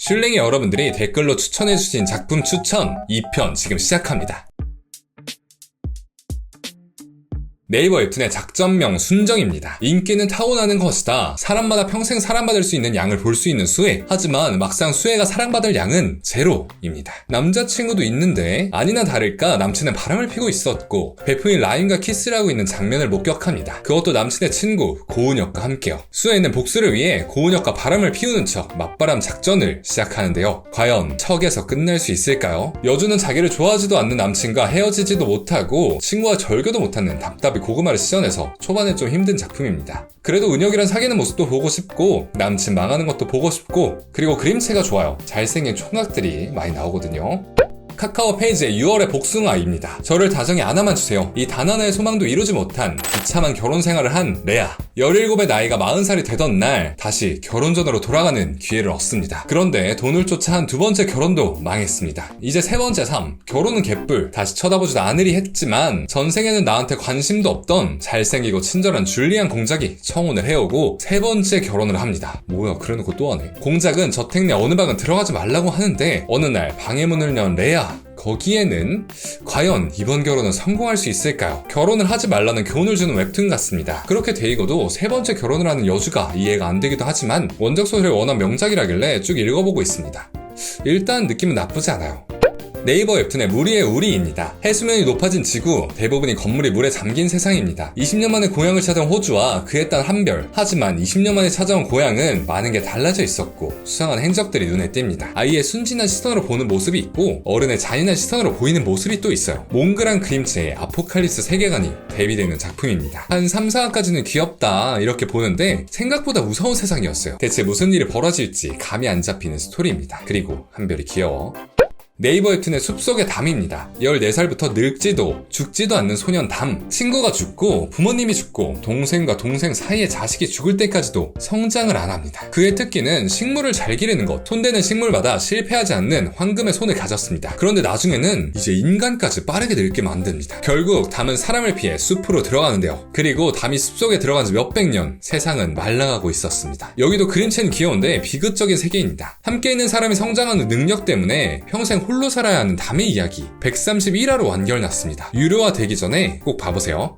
슐랭이 여러분들이 댓글로 추천해주신 작품 추천 2편 지금 시작합니다. 네이버 웹툰의 작전명 순정입니다. 인기는 타고나는 것이다. 사람마다 평생 사랑받을 수 있는 양을 볼 수 있는 수혜. 하지만 막상 수혜가 사랑받을 양은 제로입니다. 남자친구도 있는데 아니나 다를까 남친은 바람을 피고 있었고 베프인 라임과 키스를 하고 있는 장면을 목격합니다. 그것도 남친의 친구 고은혁과 함께요. 수혜는 복수를 위해 고은혁과 바람을 피우는 척 맞바람 작전을 시작하는데요. 과연 척에서 끝날 수 있을까요? 여주는 자기를 좋아하지도 않는 남친과 헤어지지도 못하고 친구와 절교도 못하는 답답이 고구마를 씻어내서 초반에 좀 힘든 작품입니다. 그래도 은혁이랑 사귀는 모습도 보고 싶고 남친 망하는 것도 보고 싶고 그리고 그림체가 좋아요. 잘생긴 총각들이 많이 나오거든요. 카카오 페이지의 6월의 복숭아입니다. 저를 다정히 안아만 주세요. 이 단 하나의 소망도 이루지 못한 비참한 결혼 생활을 한 레아. 17의 나이가 40살이 되던 날 다시 결혼전으로 돌아가는 기회를 얻습니다. 그런데 돈을 쫓아 한 두 번째 결혼도 망했습니다. 이제 세 번째 삶, 결혼은 개뿔. 다시 쳐다보지도 않으리 했지만 전생에는 나한테 관심도 없던 잘생기고 친절한 줄리안 공작이 청혼을 해오고 세 번째 결혼을 합니다. 뭐야, 그래놓고 또 하네. 공작은 저택 내 어느 방은 들어가지 말라고 하는데 어느 날 방해 문을 연 레아. 거기에는 과연 이번 결혼은 성공할 수 있을까요? 결혼을 하지 말라는 교훈을 주는 웹툰 같습니다. 그렇게 데이고도 세 번째 결혼을 하는 여주가 이해가 안 되기도 하지만 원작 소설이 워낙 명작이라길래 쭉 읽어보고 있습니다. 일단 느낌은 나쁘지 않아요. 네이버 웹툰의 무리의 우리입니다. 해수면이 높아진 지구, 대부분이 건물이 물에 잠긴 세상입니다. 20년 만에 고향을 찾아온 호주와 그의 딸 한별. 하지만 20년 만에 찾아온 고향은 많은 게 달라져 있었고 수상한 행적들이 눈에 띕니다. 아이의 순진한 시선으로 보는 모습이 있고 어른의 잔인한 시선으로 보이는 모습이 또 있어요. 몽글한 그림체의 아포칼립스 세계관이 대비되는 작품입니다. 한 3, 4화까지는 귀엽다 이렇게 보는데 생각보다 무서운 세상이었어요. 대체 무슨 일이 벌어질지 감이 안 잡히는 스토리입니다. 그리고 한별이 귀여워. 네이버 웹툰의 숲속의 담입니다. 14살부터 늙지도 죽지도 않는 소년 담. 친구가 죽고 부모님이 죽고 동생과 동생 사이의 자식이 죽을 때까지도 성장을 안 합니다. 그의 특기는 식물을 잘 기르는 것. 손대는 식물마다 실패하지 않는 황금의 손을 가졌습니다. 그런데 나중에는 이제 인간까지 빠르게 늙게 만듭니다. 결국 담은 사람을 피해 숲으로 들어가는데요. 그리고 담이 숲속에 들어간 지 몇백 년, 세상은 말라가고 있었습니다. 여기도 그림체는 귀여운데 비극적인 세계입니다. 함께 있는 사람이 성장하는 능력 때문에 평생 홀로 살아야 하는 담의 이야기 131화로 완결났습니다. 유료화 되기 전에 꼭 봐보세요.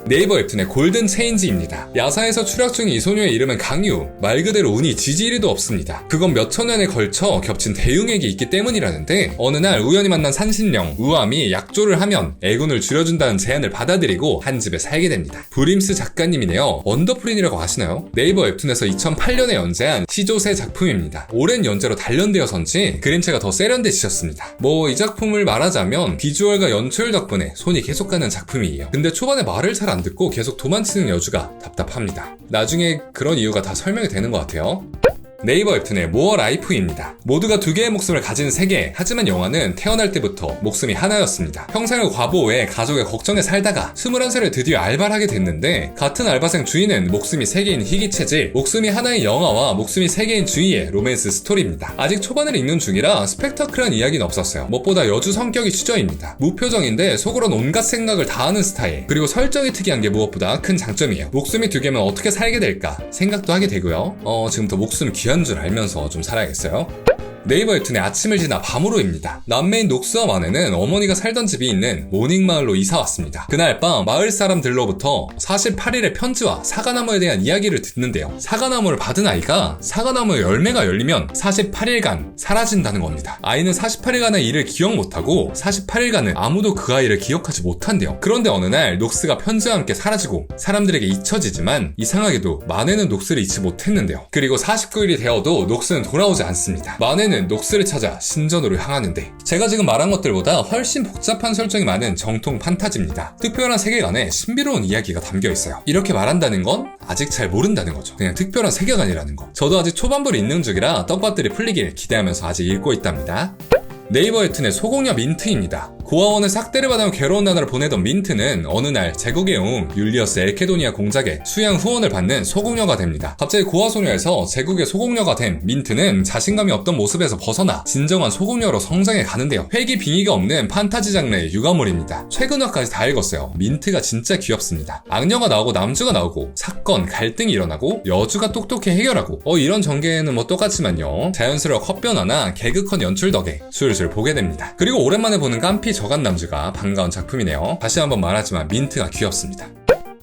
네이버 웹툰의 골든 체인지입니다. 야사에서 추락 중인 이 소녀의 이름은 강유. 말 그대로 운이 지지리도 없습니다. 그건 몇천 년에 걸쳐 겹친 대흉액이 있기 때문이라는데 어느 날 우연히 만난 산신령 우암이 약조를 하면 애군을 줄여준다는 제안을 받아들이고 한 집에 살게 됩니다. 브림스 작가님이네요. 원더프린이라고 아시나요? 네이버 웹툰에서 2008년에 연재한 시조새 작품입니다. 오랜 연재로 단련되어서인지 그림체가 더 세련되지셨습니다. 이 작품을 말하자면 비주얼과 연출 덕분에 손이 계속 가는 작품이에요. 근데 초반에 말을 잘 안 듣고 계속 도망치는 여주가 답답합니다. 나중에 그런 이유가 다 설명이 되는 것 같아요. 네이버 웹툰의 모어 라이프입니다. 모두가 두 개의 목숨을 가진 세계. 하지만 영화는 태어날 때부터 목숨이 하나였습니다. 평생을 과보에 가족의 걱정에 살다가 21살에 드디어 알바를 하게 됐는데 같은 알바생 주인은 목숨이 세 개인 희귀체질, 목숨이 하나인 영아와 목숨이 세 개인 주희의 로맨스 스토리입니다. 아직 초반을 읽는 중이라 스펙터클한 이야기는 없었어요. 무엇보다 여주 성격이 추저입니다. 무표정인데 속으론 온갖 생각을 다 하는 스타일. 그리고 설정이 특이한 게 무엇보다 큰 장점이에요. 목숨이 두 개면 어떻게 살게 될까 생각도 하게 되고요. 지금부터 목숨 귀한 줄 알면서 좀 살아야겠어요. 네이버 웹툰의 아침을 지나 밤으로입니다. 남매인 녹수와 마네는 어머니가 살던 집이 있는 모닝마을로 이사왔습니다. 그날 밤 마을 사람들로부터 48일의 편지와 사과나무에 대한 이야기를 듣는데요. 사과나무를 받은 아이가 사과나무의 열매가 열리면 48일간 사라진다는 겁니다. 아이는 48일간의 일을 기억 못하고 48일간은 아무도 그 아이를 기억하지 못한대요. 그런데 어느 날 녹스가 편지와 함께 사라지고 사람들에게 잊혀지지만 이상하게도 마네는 녹스를 잊지 못했는데요. 그리고 49일이 되어도 녹스는 돌아오지 않습니다. 마네는 녹스를 찾아 신전으로 향하는데 제가 지금 말한 것들보다 훨씬 복잡한 설정이 많은 정통 판타지입니다. 특별한 세계관에 신비로운 이야기가 담겨 있어요. 이렇게 말한다는 건 아직 잘 모른다는 거죠. 그냥 특별한 세계관이라는 거. 저도 아직 초반부를 읽는 중이라 떡밥들이 풀리길 기대하면서 아직 읽고 있답니다. 네이버 웹툰의 소공녀 민트입니다. 고아원을 싹 때려받으며 괴로운 나날을 보내던 민트는 어느 날 제국의 영웅 율리어스 엘케도니아 공작의 수양 후원을 받는 소공녀가 됩니다. 갑자기 고아 소녀에서 제국의 소공녀가 된 민트는 자신감이 없던 모습에서 벗어나 진정한 소공녀로 성장해 가는데요. 회기 빙의가 없는 판타지 장르의 육아물입니다. 최근화까지 다 읽었어요. 민트가 진짜 귀엽습니다. 악녀가 나오고 남주가 나오고 사건, 갈등이 일어나고 여주가 똑똑히 해결하고 이런 전개는 뭐 똑같지만요. 자연스러운 컷 변화나 개그 컷 연출 덕에 술술 보게 됩니다. 그리고 오랜만에 보는 깜피 저간 남주가 반가운 작품이네요. 다시 한번 말하지만 민트가 귀엽습니다.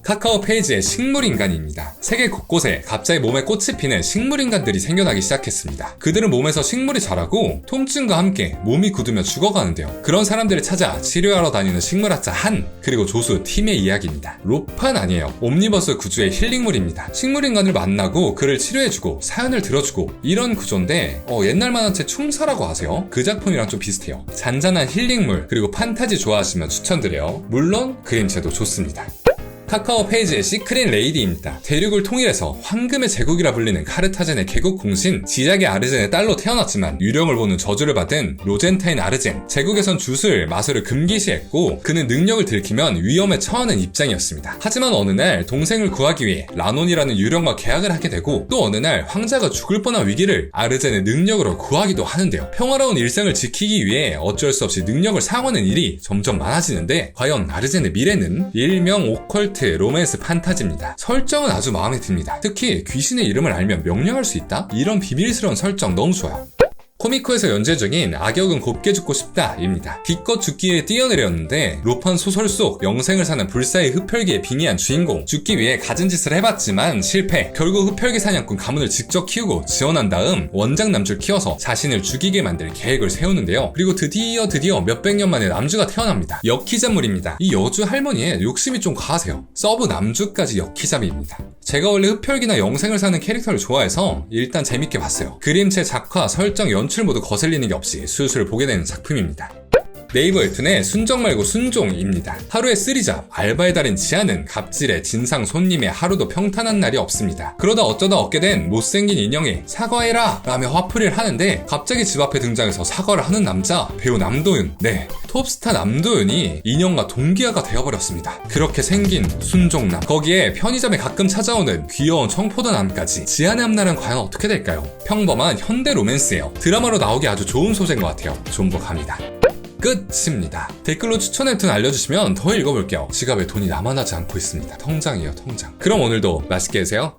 카카오 페이지의 식물인간입니다. 세계 곳곳에 갑자기 몸에 꽃이 피는 식물인간들이 생겨나기 시작했습니다. 그들은 몸에서 식물이 자라고 통증과 함께 몸이 굳으며 죽어가는데요. 그런 사람들을 찾아 치료하러 다니는 식물학자 한, 그리고 조수 팀의 이야기입니다. 로판 아니에요. 옴니버스 구조의 힐링물입니다. 식물인간을 만나고 그를 치료해주고 사연을 들어주고 이런 구조인데 옛날 만화책 충사라고 아세요? 그 작품이랑 좀 비슷해요. 잔잔한 힐링물 그리고 판타지 좋아하시면 추천드려요. 물론 그림체도 좋습니다. 카카오 페이지의 시크릿 레이디입니다. 대륙을 통일해서 황금의 제국이라 불리는 카르타젠의 개국 공신 지작의 아르젠의 딸로 태어났지만 유령을 보는 저주를 받은 로젠타인 아르젠. 제국에선 주술, 마술을 금기시했고 그는 능력을 들키면 위험에 처하는 입장이었습니다. 하지만 어느 날 동생을 구하기 위해 라논이라는 유령과 계약을 하게 되고 또 어느 날 황자가 죽을 뻔한 위기를 아르젠의 능력으로 구하기도 하는데요. 평화로운 일상을 지키기 위해 어쩔 수 없이 능력을 사용하는 일이 점점 많아지는데 과연 아르젠의 미래는? 일명 오컬트 로맨스 판타지입니다. 설정은 아주 마음에 듭니다. 특히 귀신의 이름을 알면 명령할 수 있다? 이런 비밀스러운 설정 너무 좋아요. 코미코에서 연재 중인 악역은 곱게 죽고 싶다 입니다. 기껏 죽기에 뛰어내렸는데 로판 소설 속 영생을 사는 불사의 흡혈귀에 빙의한 주인공. 죽기 위해 갖은 짓을 해봤지만 실패. 결국 흡혈귀 사냥꾼 가문을 직접 키우고 지원한 다음 원작 남주를 키워서 자신을 죽이게 만들 계획을 세우는데요. 그리고 드디어 몇백 년 만에 남주가 태어납니다. 역희자물입니다. 이 여주 할머니의 욕심이 좀 과하세요. 서브 남주까지 역희자물입니다. 제가 원래 흡혈귀나 영생을 사는 캐릭터를 좋아해서 일단 재밌게 봤어요. 그림체, 작화, 설정, 연출 모두 거슬리는 게 없이 술술 보게 되는 작품입니다. 네이버 웹툰의 순정 말고 순종입니다. 하루의 쓰리잡, 알바의 달인 지아는 갑질에 진상 손님의 하루도 평탄한 날이 없습니다. 그러다 어쩌다 얻게 된 못생긴 인형에 사과해라 라며 화풀이를 하는데 갑자기 집 앞에 등장해서 사과를 하는 남자, 배우 남도윤. 네, 톱스타 남도윤이 인형과 동기화가 되어버렸습니다. 그렇게 생긴 순종남, 거기에 편의점에 가끔 찾아오는 귀여운 청포도남까지. 지아의 앞날은 과연 어떻게 될까요? 평범한 현대 로맨스예요. 드라마로 나오기 아주 좋은 소재인 것 같아요. 존복합니다. 끝입니다. 댓글로 추천 웹툰 알려주시면 더 읽어볼게요. 지갑에 돈이 남아나지 않고 있습니다. 통장이에요, 통장. 그럼 오늘도 맛있게 드세요.